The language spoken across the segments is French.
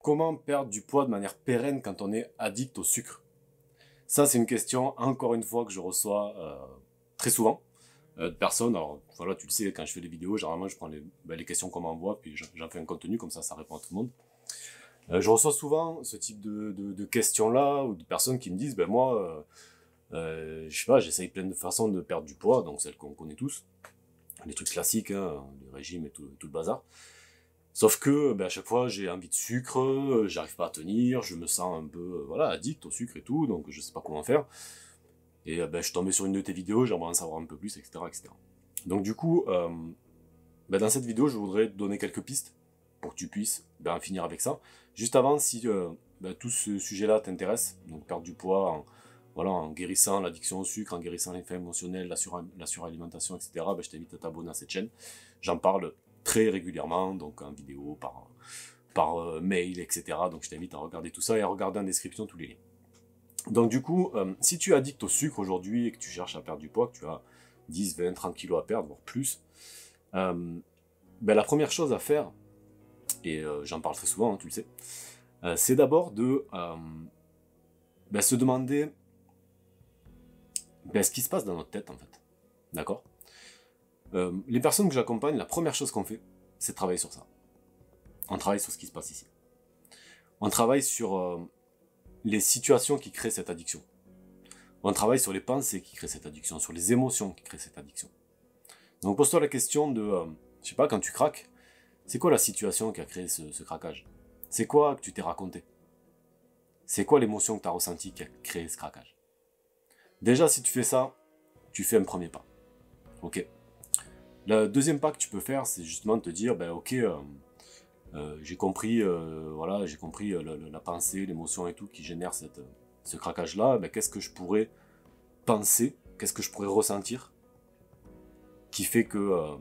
comment perdre du poids de manière pérenne quand on est addict au sucre? Ça, c'est une question, encore une fois, que je reçois très souvent de personnes. Alors, voilà, tu le sais, quand je fais des vidéos, généralement, je prends les questions qu'on m'envoie, puis j'en fais un contenu, comme ça répond à tout le monde. Je reçois souvent ce type de questions-là, ou de personnes qui me disent, ben moi, je sais pas, j'essaye plein de façons de perdre du poids, donc celles qu'on connaît tous, les trucs classiques, hein, les régimes et tout le bazar. Sauf que à chaque fois j'ai envie de sucre, j'arrive pas à tenir, je me sens un peu voilà, addict au sucre et tout, donc je sais pas comment faire. Et je suis tombé sur une de tes vidéos, j'aimerais en savoir un peu plus, etc. etc. Donc du coup, dans cette vidéo, je voudrais te donner quelques pistes pour que tu puisses en finir avec ça. Juste avant, si tout ce sujet-là t'intéresse, donc perdre du poids en guérissant l'addiction au sucre, en guérissant les faits émotionnels, la suralimentation, etc., je t'invite à t'abonner à cette chaîne. J'en parle très régulièrement, donc en vidéo, par mail, etc. Donc je t'invite à regarder tout ça et à regarder en description tous les liens. Donc du coup, si tu es addict au sucre aujourd'hui et que tu cherches à perdre du poids, que tu as 10, 20, 30 kilos à perdre, voire plus, la première chose à faire, et j'en parle très souvent, hein, tu le sais, c'est d'abord de se demander ce qui se passe dans notre tête en fait. D'accord? Les personnes que j'accompagne, la première chose qu'on fait, c'est de travailler sur ça. On travaille sur ce qui se passe ici. On travaille sur les situations qui créent cette addiction. On travaille sur les pensées qui créent cette addiction, sur les émotions qui créent cette addiction. Donc pose-toi la question de, je sais pas, quand tu craques, c'est quoi la situation qui a créé ce craquage? C'est quoi que tu t'es raconté? C'est quoi l'émotion que tu as ressentie qui a créé ce craquage? Déjà, si tu fais ça, tu fais un premier pas. Ok. Le deuxième pas que tu peux faire, c'est justement de te dire, ok, j'ai compris, j'ai compris la pensée, l'émotion et tout qui génère ce craquage-là. Qu'est-ce que je pourrais penser, qu'est-ce que je pourrais ressentir qui fait que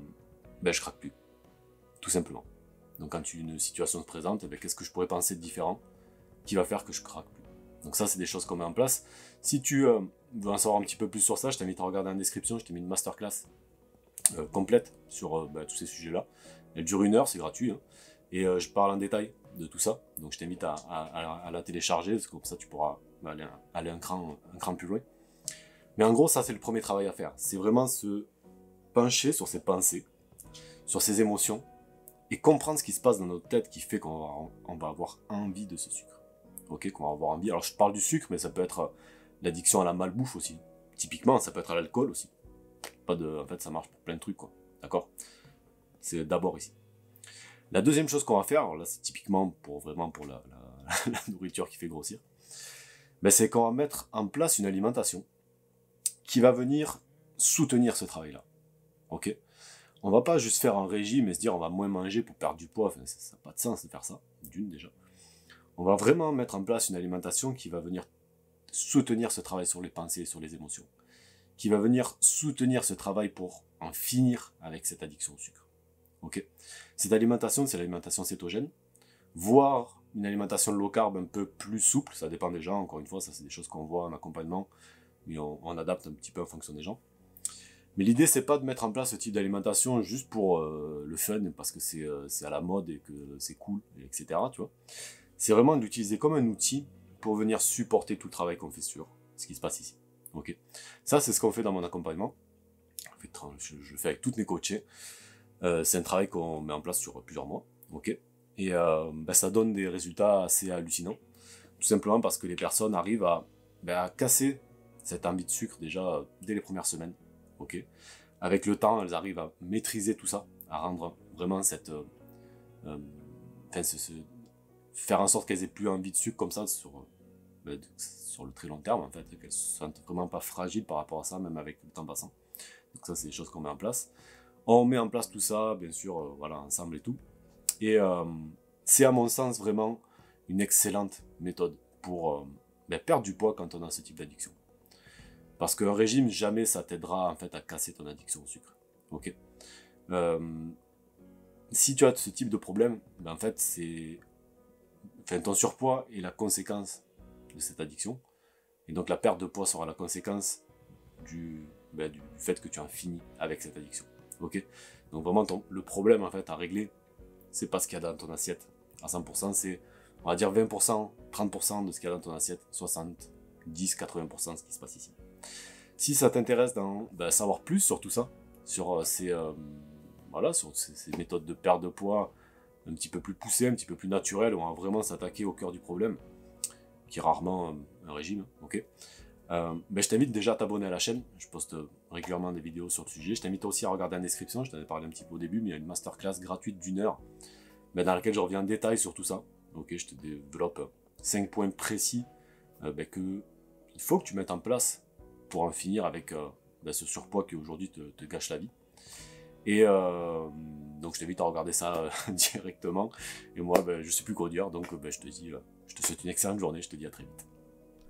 je craque plus, tout simplement. Donc quand une situation se présente, qu'est-ce que je pourrais penser de différent qui va faire que je craque plus. Donc ça, c'est des choses qu'on met en place. Si tu veux en savoir un petit peu plus sur ça, je t'invite à regarder en description, je t'ai mis une masterclass complète sur tous ces sujets-là. Elle dure 1 heure, c'est gratuit, hein. Et je parle en détail de tout ça, donc je t'invite à la télécharger, parce que comme ça tu pourras aller un cran plus loin. Mais en gros, ça c'est le premier travail à faire, c'est vraiment se pencher sur ses pensées, sur ses émotions, et comprendre ce qui se passe dans notre tête qui fait qu'on va avoir envie de ce sucre. Ok, qu'on va avoir envie. Alors je parle du sucre, mais ça peut être l'addiction à la malbouffe aussi. Typiquement, ça peut être à l'alcool aussi. En fait, ça marche pour plein de trucs, quoi. D'accord? C'est d'abord ici. La deuxième chose qu'on va faire, alors là c'est typiquement pour la nourriture qui fait grossir, c'est qu'on va mettre en place une alimentation qui va venir soutenir ce travail-là. Ok? On va pas juste faire un régime et se dire on va moins manger pour perdre du poids, enfin, ça n'a pas de sens de faire ça, d'une déjà. On va vraiment mettre en place une alimentation qui va venir soutenir ce travail sur les pensées et sur les émotions, qui va venir soutenir ce travail pour en finir avec cette addiction au sucre. Okay. Cette alimentation, c'est l'alimentation cétogène, voire une alimentation low carb un peu plus souple, ça dépend des gens, encore une fois, ça c'est des choses qu'on voit en accompagnement, mais on adapte un petit peu en fonction des gens. Mais l'idée, c'est pas de mettre en place ce type d'alimentation juste pour le fun, parce que c'est à la mode et que c'est cool, etc. Tu vois. C'est vraiment de l'utiliser comme un outil pour venir supporter tout le travail qu'on fait sur ce qui se passe ici. Okay. Ça, c'est ce qu'on fait dans mon accompagnement. En fait, je le fais avec toutes mes coachées. C'est un travail qu'on met en place sur plusieurs mois. Okay. Et ça donne des résultats assez hallucinants. Tout simplement parce que les personnes arrivent à casser cette envie de sucre déjà dès les premières semaines. Okay. Avec le temps, elles arrivent à maîtriser tout ça, à rendre vraiment faire en sorte qu'elles aient plus envie de sucre comme ça sur le très long terme, en fait, qu'elles ne se sentent vraiment pas fragiles par rapport à ça, même avec le temps passant. Donc ça, c'est des choses qu'on met en place. On met en place tout ça, bien sûr, ensemble et tout. Et c'est à mon sens vraiment une excellente méthode pour perdre du poids quand on a ce type d'addiction. Parce qu'un régime, jamais ça t'aidera en fait à casser ton addiction au sucre. Ok. Si tu as ce type de problème, en fait ton surpoids est la conséquence de cette addiction. Et donc la perte de poids sera la conséquence du fait que tu en finis avec cette addiction. Ok. Donc vraiment le problème en fait à régler, c'est pas ce qu'il y a dans ton assiette. À 100%, c'est on va dire 20%, 30% de ce qu'il y a dans ton assiette, 70, 80% de ce qui se passe ici. Si ça t'intéresse d'en savoir plus sur tout ça, sur voilà, sur ces méthodes de perte de poids un petit peu plus poussées, un petit peu plus naturelles, où on va vraiment s'attaquer au cœur du problème, qui est rarement un régime, ok. Je t'invite déjà à t'abonner à la chaîne, je poste régulièrement des vidéos sur le sujet. Je t'invite aussi à regarder en description, je t'en ai parlé un petit peu au début, mais il y a une masterclass gratuite d'1 heure dans laquelle je reviens en détail sur tout ça. Ok, je te développe 5 points précis que il faut que tu mettes en place pour en finir avec ce surpoids qui aujourd'hui te gâche la vie. Et donc je t'invite à regarder ça directement. Et moi, je sais plus quoi dire, donc je te dis, je te souhaite une excellente journée, je te dis à très vite.